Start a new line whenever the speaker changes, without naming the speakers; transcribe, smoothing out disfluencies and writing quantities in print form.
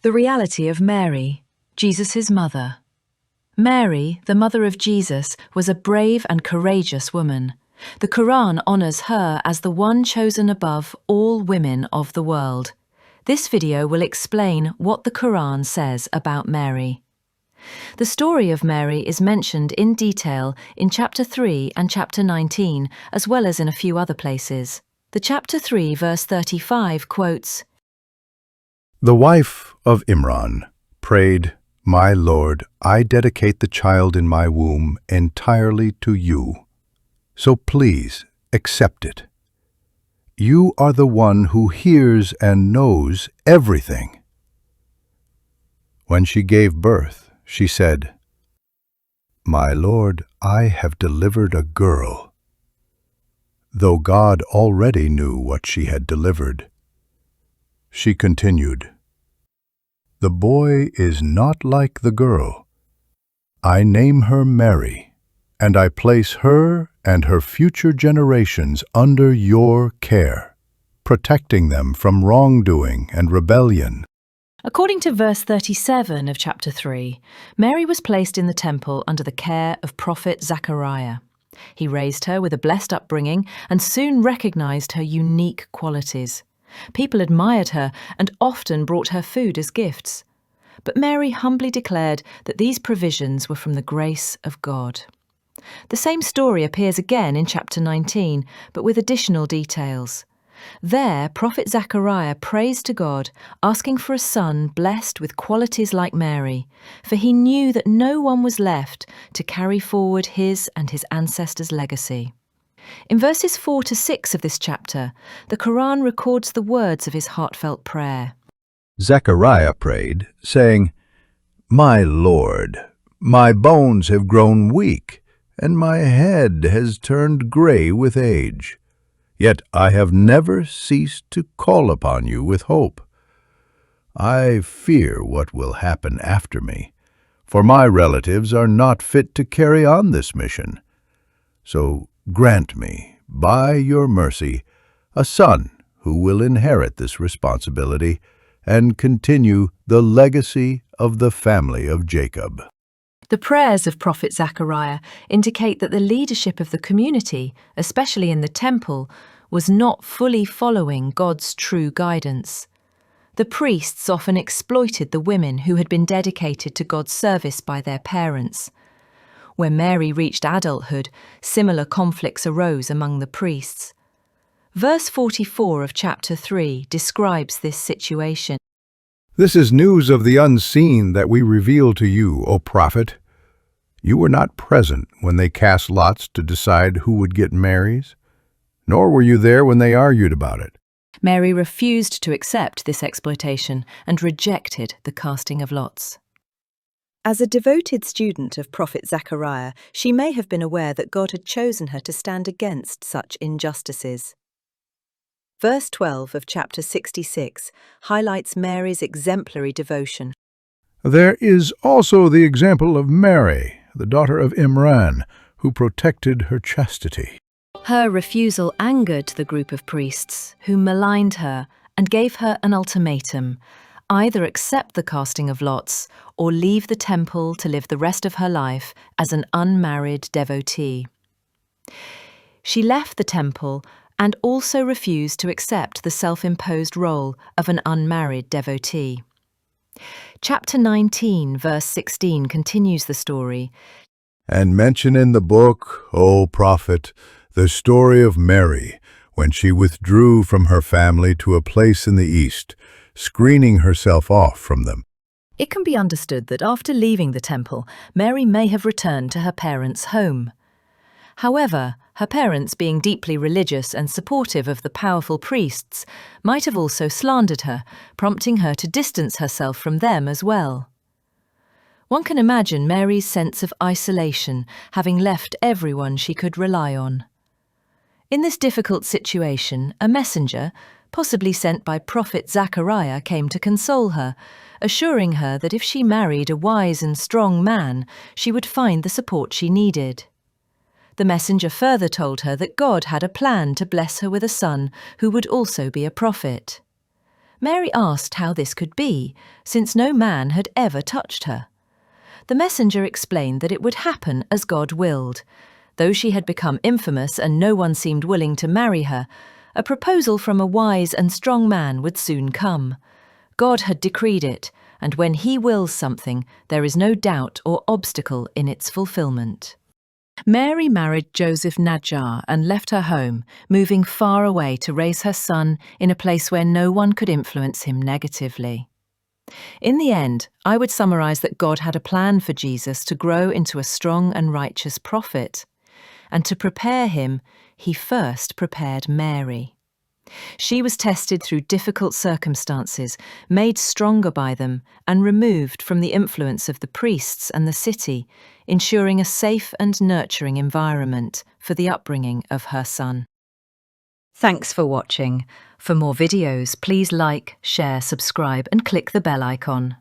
The reality of Mary, Jesus' mother. Mary, the mother of Jesus, was a brave and courageous woman. The Qur'an honors her as the one chosen above all women of the world. This video will explain what the Qur'an says about Mary. The story of Mary is mentioned in detail in chapter 3 and chapter 19, as well as in a few other places. The chapter 3 verse 35 quotes,
"The wife of Imran prayed, 'My Lord, I dedicate the child in my womb entirely to you. So please accept it. You are the one who hears and knows everything.' When she gave birth, she said, 'My Lord, I have delivered a girl,' though God already knew what she had delivered. She continued, 'The boy is not like the girl. I name her Mary, and I place her and her future generations under your care, protecting them from wrongdoing and rebellion.'"
According to verse 37 of chapter 3, Mary was placed in the temple under the care of Prophet Zachariah. He raised her with a blessed upbringing and soon recognized her unique qualities. People admired her and often brought her food as gifts. But Mary humbly declared that these provisions were from the grace of God. The same story appears again in chapter 19, but with additional details. There, Prophet Zachariah prays to God, asking for a son blessed with qualities like Mary, for he knew that no one was left to carry forward his and his ancestors' legacy. In verses 4 to 6 of this chapter, the Qur'an records the words of his heartfelt prayer.
Zechariah prayed, saying, "My Lord, my bones have grown weak, and my head has turned gray with age. Yet I have never ceased to call upon you with hope. I fear what will happen after me, for my relatives are not fit to carry on this mission. So grant me, by your mercy, a son who will inherit this responsibility and continue the legacy of the family of Jacob."
The prayers of Prophet Zachariah indicate that the leadership of the community, especially in the temple, was not fully following God's true guidance. The priests often exploited the women who had been dedicated to God's service by their parents. When Mary reached adulthood, similar conflicts arose among the priests. Verse 44 of chapter 3 describes this situation.
"This is news of the unseen that we reveal to you, O prophet. You were not present when they cast lots to decide who would get Mary's, nor were you there when they argued about it."
Mary refused to accept this exploitation and rejected the casting of lots. As a devoted student of Prophet Zachariah, she may have been aware that God had chosen her to stand against such injustices. Verse 12 of chapter 66 highlights Mary's exemplary devotion.
"There is also the example of Mary, the daughter of Imran, who protected her chastity."
Her refusal angered the group of priests, who maligned her and gave her an ultimatum: either accept the casting of lots or leave the temple to live the rest of her life as an unmarried devotee. She left the temple and also refused to accept the self-imposed role of an unmarried devotee. Chapter 19, verse 16 continues the story.
"And mention in the book, O prophet, the story of Mary, when she withdrew from her family to a place in the east, screening herself off from them."
It can be understood that after leaving the temple, Mary may have returned to her parents' home. However, her parents, being deeply religious and supportive of the powerful priests, might have also slandered her, prompting her to distance herself from them as well. One can imagine Mary's sense of isolation, having left everyone she could rely on. In this difficult situation, a messenger, possibly sent by Prophet Zachariah, came to console her, assuring her that if she married a wise and strong man, she would find the support she needed. The messenger further told her that God had a plan to bless her with a son who would also be a prophet. Mary asked how this could be, since no man had ever touched her. The messenger explained that it would happen as God willed. Though she had become infamous and no one seemed willing to marry her, a proposal from a wise and strong man would soon come. God had decreed it, and when He wills something, there is no doubt or obstacle in its fulfillment. Mary married Joseph Najjar and left her home, moving far away to raise her son in a place where no one could influence him negatively. In the end, I would summarize that God had a plan for Jesus to grow into a strong and righteous prophet. And to prepare him, He first prepared Mary. She was tested through difficult circumstances, made stronger by them, and removed from the influence of the priests and the city, ensuring a safe and nurturing environment for the upbringing of her son. Thanks for watching. For more videos, please like, share, subscribe, and click the bell icon.